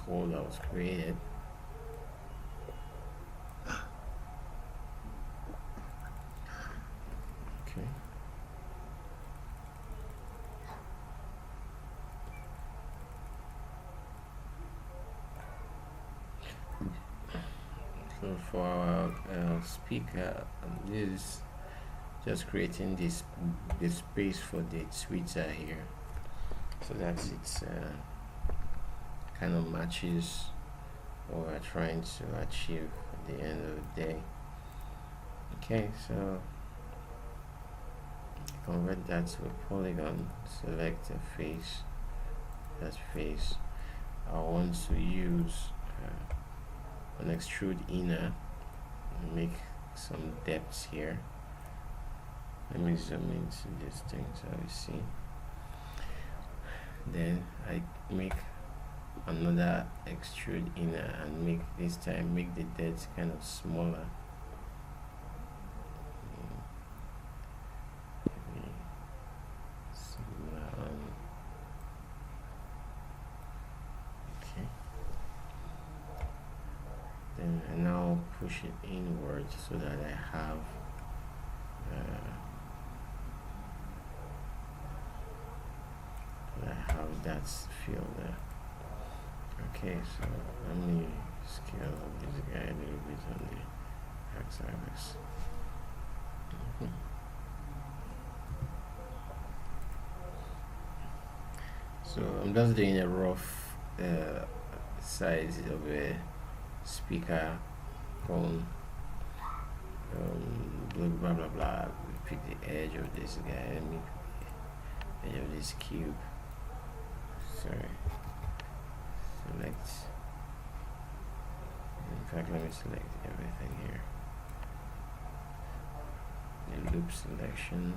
hole that was created. Okay. So for our speaker, this is just creating this space for the Twitter here, so that it's kind of matches what we're trying to achieve at the end of the day. Okay, so convert that to a polygon, select a face, that face. I want to use an extrude inner and make some depths here. Let me zoom into this thing so we see. Then I make another extrude inner and make this time make the depth kind of smaller. Then I now push it inward so that I have that fill there. Okay, so let me scale up this guy a little bit on the x-axis. So I'm just doing a rough size of a speaker cone. Blah blah blah. We pick the edge of this guy. Let me edge of this cube. Sorry. Select. In fact, let me select everything here. The loop selection.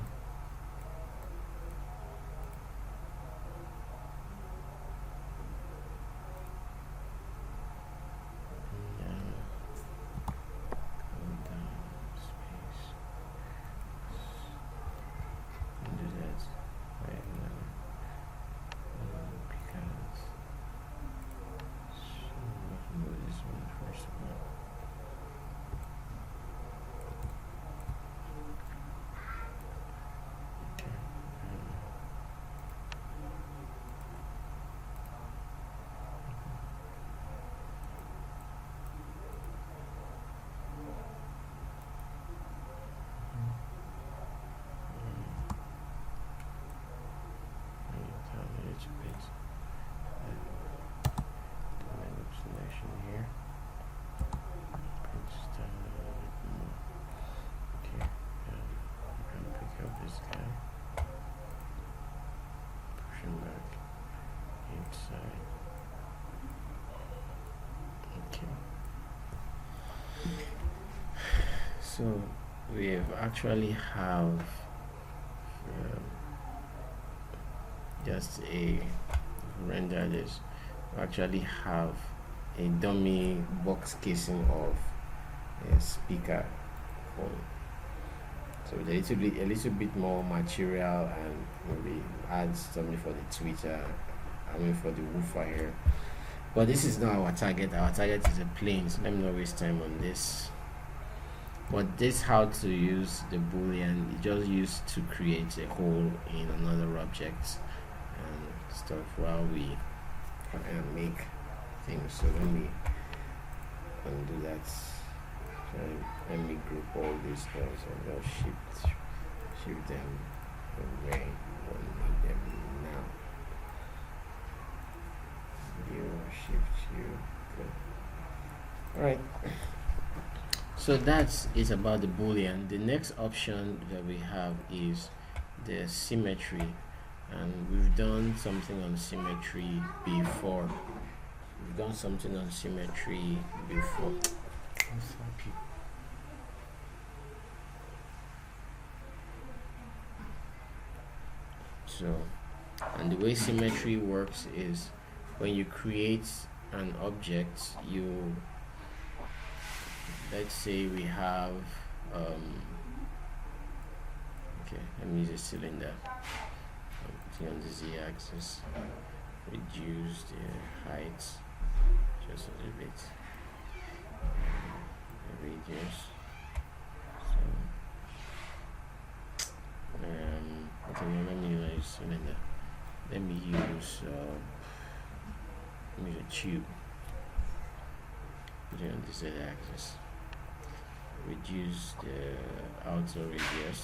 So we actually have just a render this. We actually have a dummy box casing of a speaker phone. So with a little bit more material, and maybe add something for the tweeter, for the woofer here. But this is not our target. Our target is a plane, so let me not waste time on this. But this how to use the boolean, it just used to create a hole in another object and stuff while we make things. So let me undo that. Let me group all these guys and just shift them away. Don't need them now. You shift you. Good. All right. So that's it about the boolean. The next option that we have is the symmetry, and we've done something on symmetry before. So, and the way symmetry works is when you create an object, let's say we have okay, let me use a cylinder. I'm putting on the z-axis, reduce the height just a little bit, the radius. So okay, let me use cylinder. Let me use a tube. Put it on the z-axis. Reduce the outer radius.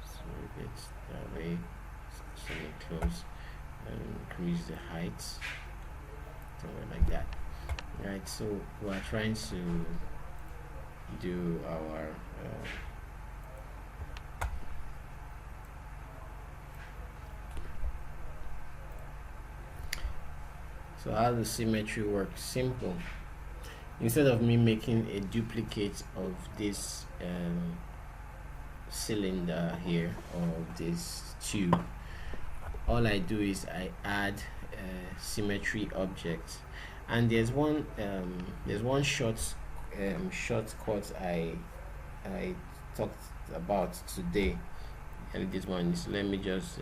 So a bit that way, something close, and increase the height, somewhere like that. Right, so we're trying to do our so how the symmetry works? Simple. Instead of me making a duplicate of this cylinder here, or this tube, all I do is I add a symmetry object, and there's one shortcut I talked about today, and this one is, let me just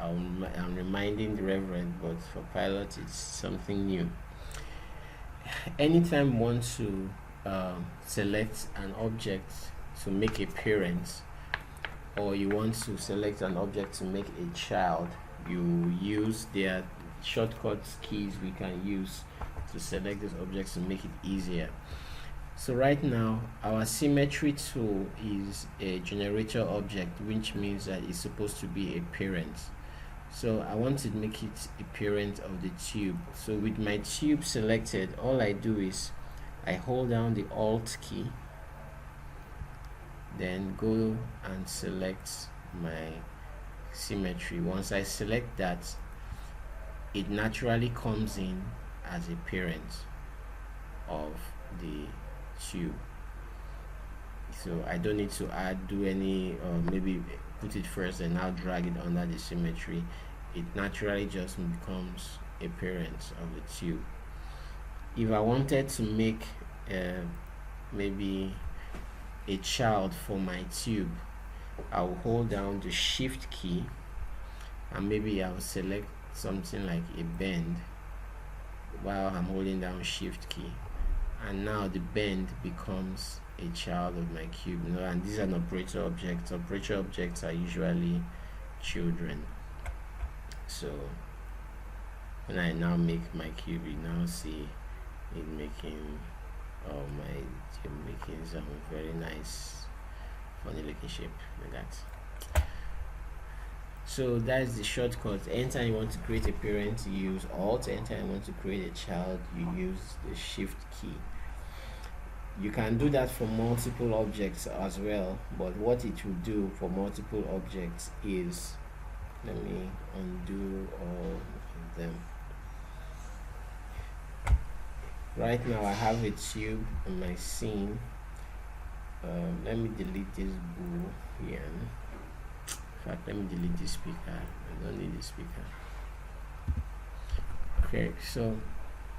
I'm reminding the Reverend, but for Pilot it's something new. Anytime you want to select an object to make a parent, or you want to select an object to make a child, you use their shortcut keys we can use to select these objects to make it easier. So right now our symmetry tool is a generator object, which means that it's supposed to be a parent. So I want to make it a parent of the tube. So with my tube selected, all I do is I hold down the Alt key, then go and select my symmetry. Once I select that, it naturally comes in as a parent of the tube. So I don't need to do any, maybe put it first and now drag it under the symmetry. It naturally just becomes a parent of the tube. If I wanted to make maybe a child for my tube, I'll hold down the Shift key, and maybe I'll select something like a bend while I'm holding down Shift key, and now the bend becomes a child of my cube. And these are an operator object. Operator objects are usually children. So when I now make my cube, you now see it making making some very nice funny looking shape like that. So that's the shortcut. Anytime you want to create a parent, you use Alt. Anytime you want to create a child, you use the Shift key. You can do that for multiple objects as well, but what it will do for multiple objects is, let me undo all of them. Right now I have a tube in my scene. Let me delete this boolean. In fact, let me delete this speaker. I don't need the speaker. Okay, so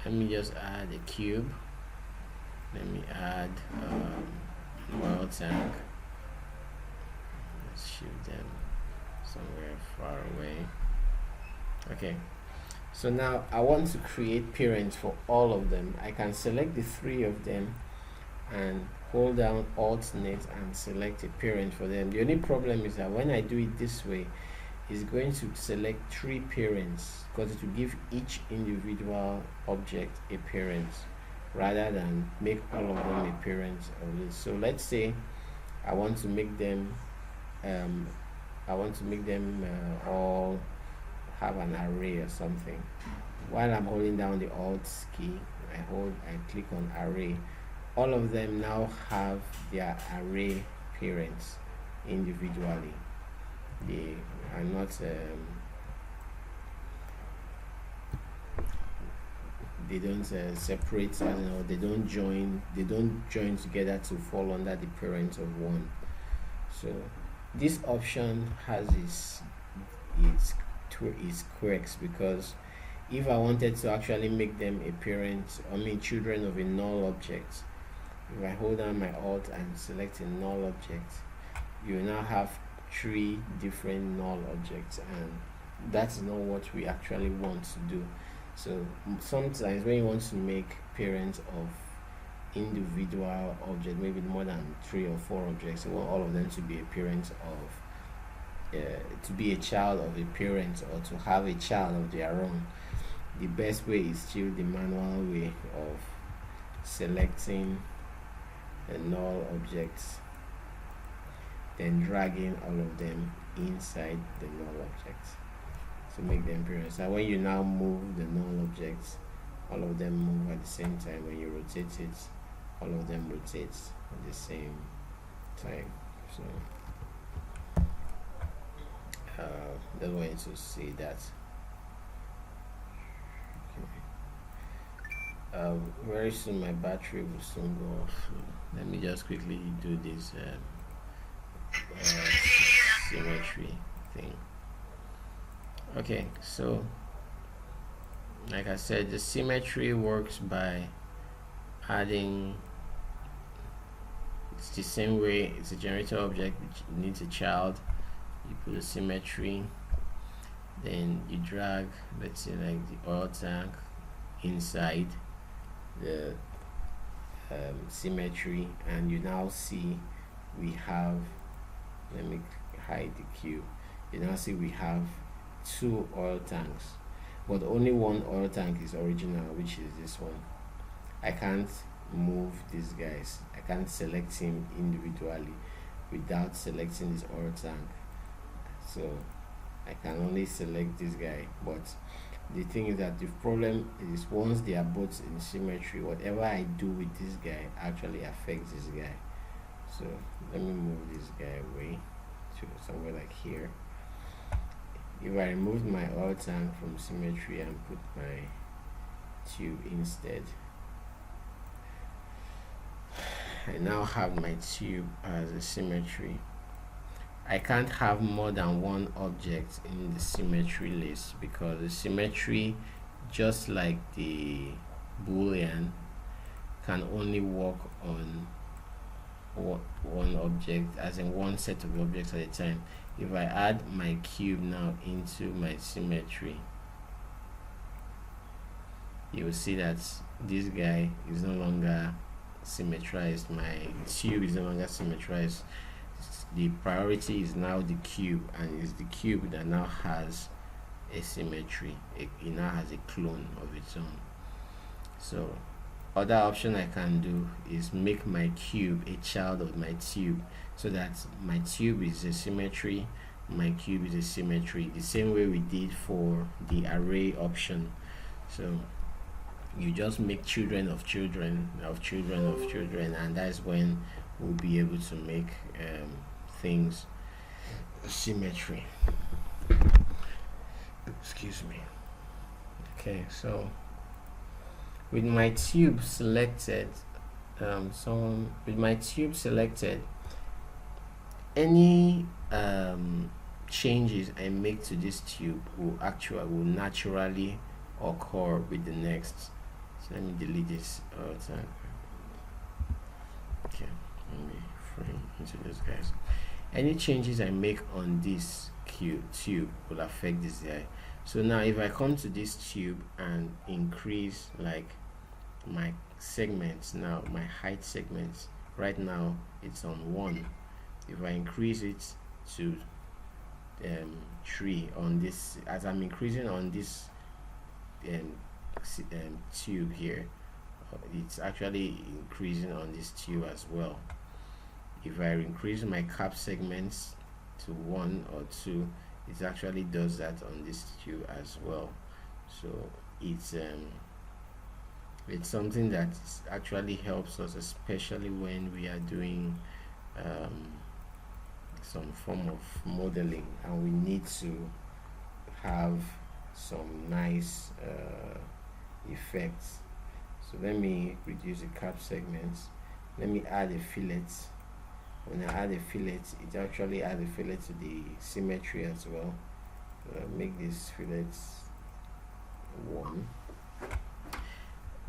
let me just add a cube. Let me add oil tank. Let's shift them somewhere far away. Okay, so now I want to create parents for all of them. I can select the 3 of them and hold down Alt-Net and select a parent for them. The only problem is that when I do it this way, it's going to select 3 parents because it will give each individual object a parent rather than make all of them a parent of this. So let's say I want to make them all have an array or something. While I'm holding down the Alt key, I click on array. All of them now have their array parents individually. They are not they don't separate, they don't join together to fall under the parent of one. So this option has its quirks, because if I wanted to actually make them children of a null object, if I hold down my Alt and select a null object, you now have 3 different null objects, and that's not what we actually want to do. So sometimes when you want to make parents of individual object, maybe more than 3 or 4 objects, you want all of them to be a parent of to be a child of a parent, or to have a child of their own. The best way is still the manual way of selecting the null objects, then dragging all of them inside the null objects to make them parents. And when you now move the null objects, all of them move at the same time. When you rotate it, all of them rotate at the same time. So just wanted to see that. Okay. Very soon my battery will soon go off. So let me just quickly do this symmetry thing. Okay, so like I said, the symmetry works by adding, it's the same way, it's a generator object which needs a child. You put a symmetry, then you drag, let's say like the oil tank inside the symmetry, and you now see we have, let me hide the cube, you now see we have 2 oil tanks, but only one oil tank is original, which is this one. I can't move these guys, I can't select him individually without selecting this oil tank, so I can only select this guy. But the thing is that the problem is once they are both in symmetry, whatever I do with this guy actually affects this guy. So let me move this guy away to somewhere like here. If I remove my oil tank from symmetry and put my tube instead, I now have my tube as a symmetry. I can't have more than one object in the symmetry list, because the symmetry, just like the Boolean, can only work on one object, as in one set of objects at a time. If I add my cube now into my symmetry, you will see that this guy is no longer symmetrized, my tube is no longer symmetrized. The priority is now the cube, and it's the cube that now has a symmetry. It now has a clone of its own. So other option I can do is make my cube a child of my tube, so that my tube is a symmetry, my cube is a symmetry, the same way we did for the array option. So you just make children of children of children of children, and that's when we'll be able to make things symmetry. Excuse me. Okay, so with my tube selected, any changes I make to this tube will naturally occur with the next. So let me delete this time. Okay, let me frame into those guys. Any changes I make on this tube will affect this guy. So now if I come to this tube and increase like my segments, now my height segments, right now it's on 1. If I increase it to 3 on this, as I'm increasing on this tube here, it's actually increasing on this tube as well. If I increase my cap segments to 1 or 2, it actually does that on this tube as well. So it's something that actually helps us, especially when we are doing some form of modeling and we need to have some nice effects. So let me reduce the cap segments. Let me add a fillet. When I add a fillet, it actually adds a fillet to the symmetry as well. Make this fillet 1.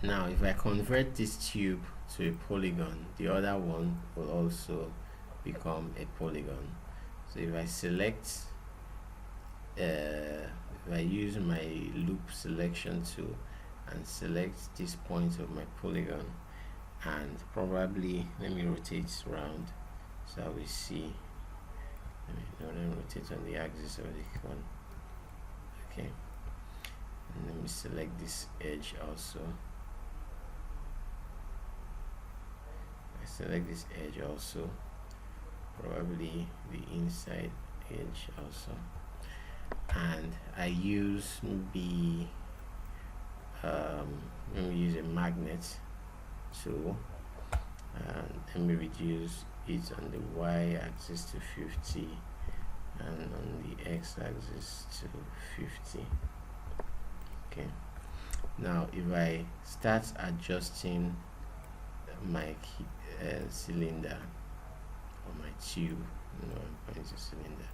Now if I convert this tube to a polygon, the other one will also become a polygon. So if I select, if I use my loop selection tool and select this point of my polygon, and probably let me rotate around so we see. Let me rotate on the axis of the one. Okay, and let me select this edge also. I select this edge also, probably the inside edge also, and I use the let me use a magnet tool, and let me reduce it on the y-axis to 50 and on the x-axis to 50. Okay, now if I start adjusting my cylinder or my tube, I'm going to cylinder,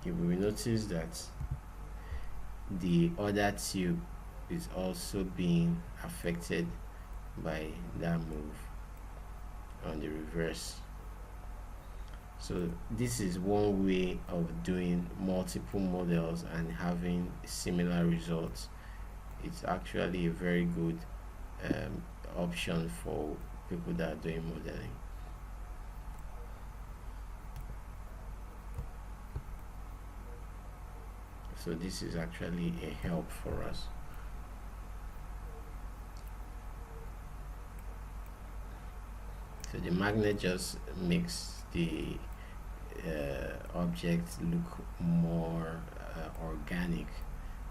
you will notice that the other tube is also being affected by that move on the reverse. So this is one way of doing multiple models and having similar results. It's actually a very good option for people that are doing modeling. So this is actually a help for us. So the magnet just makes the object look more organic,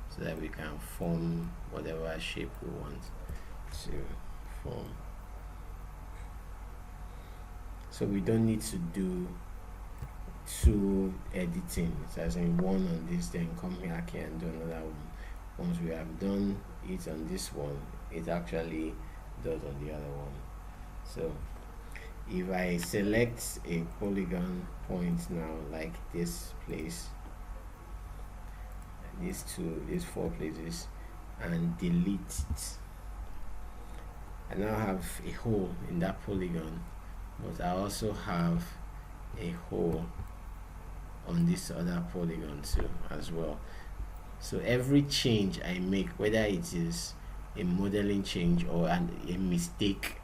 so that we can form whatever shape we want to form. So we don't need to do 2 editing, so as in one on this, then come here and do another one. Once we have done it on this one, it actually does on the other one. So if I select a polygon point now, like this place, these 4 places, and delete it, I now have a hole in that polygon, but I also have a hole on this other polygon too as well. So every change I make, whether it is a modeling change or a mistake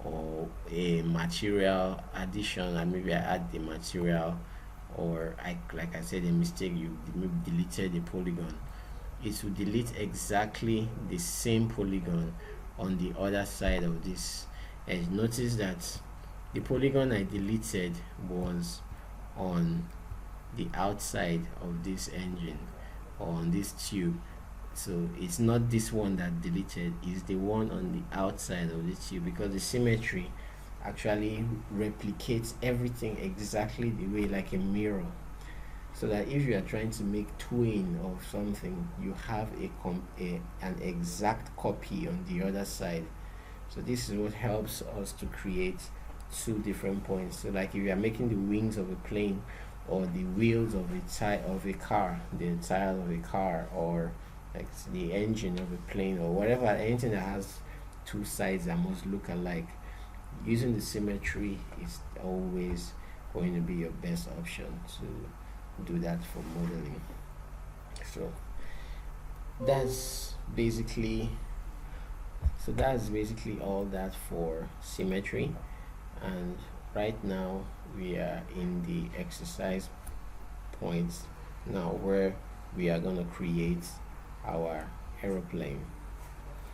or a material addition, and maybe I add the material, or like I said, a mistake, you deleted the polygon, it will delete exactly the same polygon on the other side of this. And notice that the polygon I deleted was on the outside of this engine or on this tube. So it's not this one that deleted, it's the one on the outside of the tube, because the symmetry actually replicates everything exactly the way, like a mirror. so that if you are trying to make twin of something, you have an exact copy on the other side. So this is what helps us to create two different points. So like if you are making the wings of a plane, or the wheels of a car, the tire of a car, or like the engine of a plane, or whatever, anything that has two sides that must look alike, using the symmetry is always going to be your best option to do that for modeling. So that's basically all that for symmetry. And right now we are in the exercise points now, where we are going to create our aeroplane.